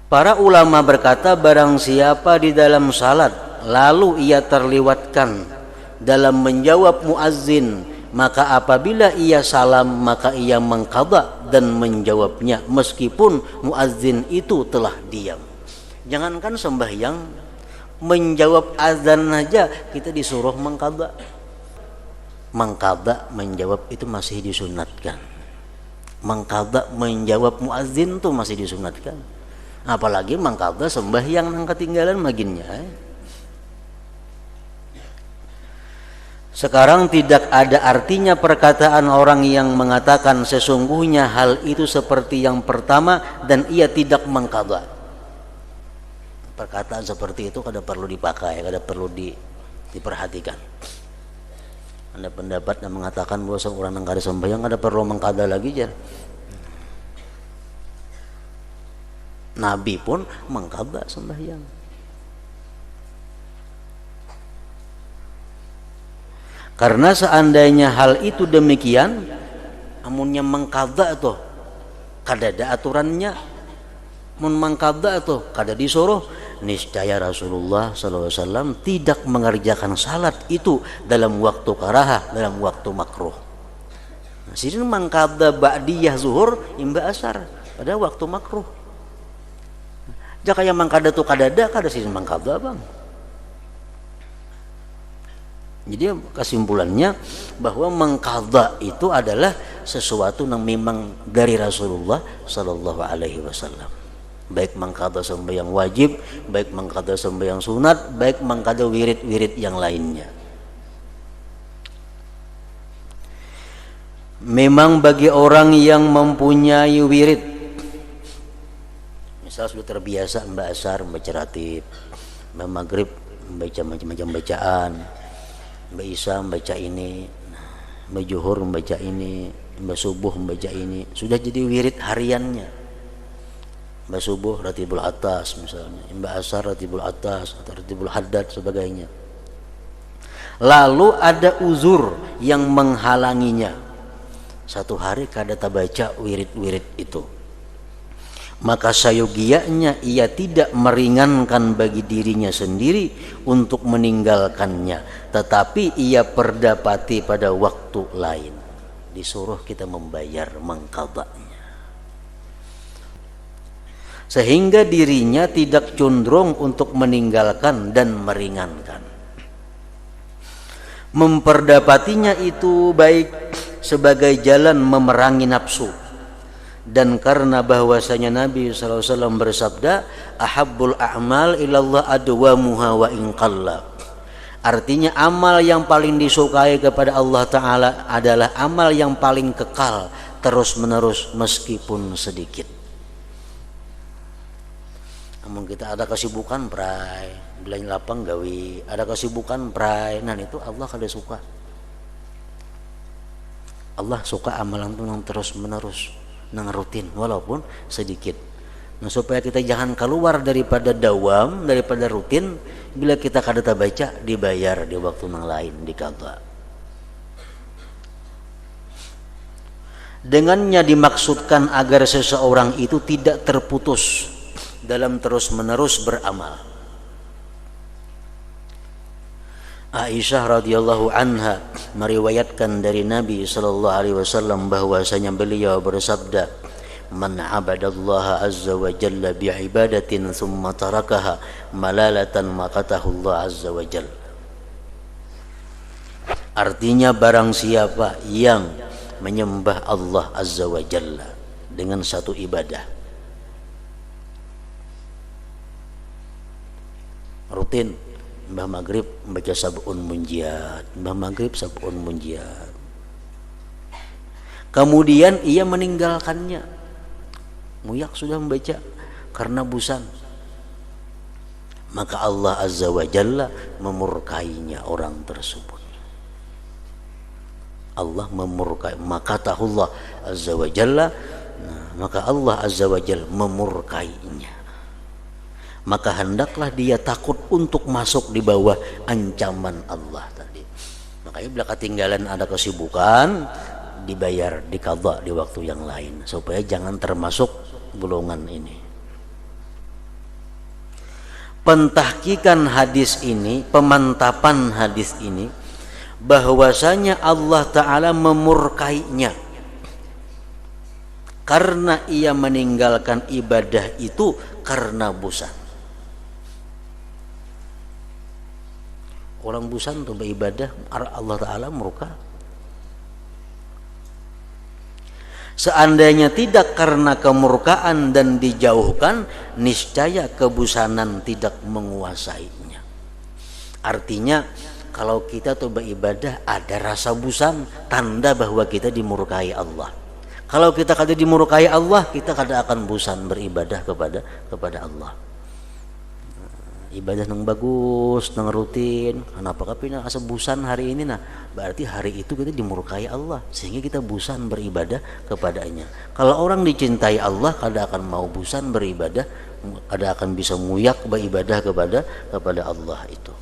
Para ulama berkata, barang siapa di dalam salat lalu ia terlewatkan dalam menjawab muazzin, maka apabila ia salam maka ia mengqadha dan menjawabnya meskipun muazzin itu telah diam. Jangankan sembahyang, menjawab azan aja kita disuruh mengqadha. Mengqadha menjawab itu masih disunatkan. Mengqadha menjawab muazzin itu masih disunatkan. Apalagi mengqadha sembahyang yang ketinggalan maginnya. Sekarang tidak ada artinya perkataan orang yang mengatakan sesungguhnya hal itu seperti yang pertama dan ia tidak mengqadha. Perkataan seperti itu kada perlu dipakai, kada perlu diperhatikan. Ada pendapat yang mengatakan bahwa seorang yang kada sembahyang kada perlu mengqadha lagi jar. Nabi pun mengqadha sembahyang. Karena seandainya hal itu demikian, amunnya mengqadha tuh kada ada aturannya. Mun mengqadha tuh kada disuruh, niscaya Rasulullah SAW tidak mengerjakan salat itu dalam waktu karahah, dalam waktu makruh. Nah, sini mengqadha ba'diyah zuhur imba asar pada waktu makruh. Jaka yang mengqadha tu kadada kada sini mengqadha bang. Jadi kesimpulannya bahwa mengqadha itu adalah sesuatu yang memang dari Rasulullah sallallahu alaihi wasallam. Baik mengqadha sembahyang wajib, baik mengqadha sembahyang sunat, baik mengqadha wirid-wirid yang lainnya. Memang bagi orang yang mempunyai wirid, misal sudah terbiasa membaca asar, membaca ratib, membaca maghrib, membaca macam-macam bacaan, Mbak Isa membaca ini, Mbak Juhur membaca ini, Mbak Subuh membaca ini, sudah jadi wirid hariannya. Mbak Subuh ratibul atas misalnya, Mbak Asar ratibul atas atau ratibul haddad sebagainya. Lalu ada uzur yang menghalanginya, satu hari kada baca wirid-wirid itu, maka sayogianya ia tidak meringankan bagi dirinya sendiri untuk meninggalkannya, tetapi ia perdapati pada waktu lain, disuruh kita membayar mengqadhanya, sehingga dirinya tidak condong untuk meninggalkan dan meringankan. Memperdapatinya itu baik sebagai jalan memerangi nafsu, dan karena bahwasanya Nabi SAW bersabda, ahabbul a'mal ilallah adwamuha wa in qalla. Artinya amal yang paling disukai kepada Allah Ta'ala adalah amal yang paling kekal terus menerus meskipun sedikit. Namun kita ada kesibukan pray, belanja lapang gawi, ada kesibukan pray, nah itu Allah kada suka. Allah suka amalan itu yang terus menerus, nang rutin walaupun sedikit. Nah, supaya kita jangan keluar daripada dawam, daripada rutin, bila kita kada baca dibayar di waktu yang lain, diqadha. Dengannya dimaksudkan agar seseorang itu tidak terputus dalam terus-menerus beramal. Aisyah radhiyallahu anha meriwayatkan dari Nabi sallallahu alaihi wasallam bahwasanya beliau bersabda, "Man 'abadallaha azza wa jalla bi'ibadatin thumma tarakaha malalatan maqatahu Allah azza wa jalla." Artinya barang siapa yang menyembah Allah azza wa jalla dengan satu ibadah rutin, mbah maghrib membaca sab'un munjiat, mbah maghrib sab'un munjiat, kemudian ia meninggalkannya, muyak sudah membaca karena bosan, maka Allah azza wa jalla memurkainya orang tersebut. Allah memurkai, maka Allah azza wa jalla, maka Allah azza wa jalla memurkainya. Maka hendaklah dia takut untuk masuk di bawah ancaman Allah tadi. Makanya bila ketinggalan ada kesibukan, dibayar, di qadha di waktu yang lain, supaya jangan termasuk golongan ini. pentahkikan hadis ini, pemantapan hadis ini, bahwasanya Allah Ta'ala memurkainya karena ia meninggalkan ibadah itu karena bosan. Orang bosan tuh beribadah, Allah Ta'ala murka. Seandainya tidak karena kemurkaan dan dijauhkan, niscaya kebosanan tidak menguasainya. Artinya kalau kita tuh beribadah ada rasa bosan, tanda bahwa kita dimurkai Allah. Kalau kita kada dimurkai Allah, kita kada akan bosan beribadah kepada Allah. Ibadah yang bagus, yang rutin. Kenapa kapina asa bosan hari ini? Nah, berarti hari itu kita dimurkai Allah, sehingga kita bosan beribadah kepadanya. Kalau orang dicintai Allah, kada akan mau bosan beribadah, kada akan bisa muyak beribadah kepada Allah itu.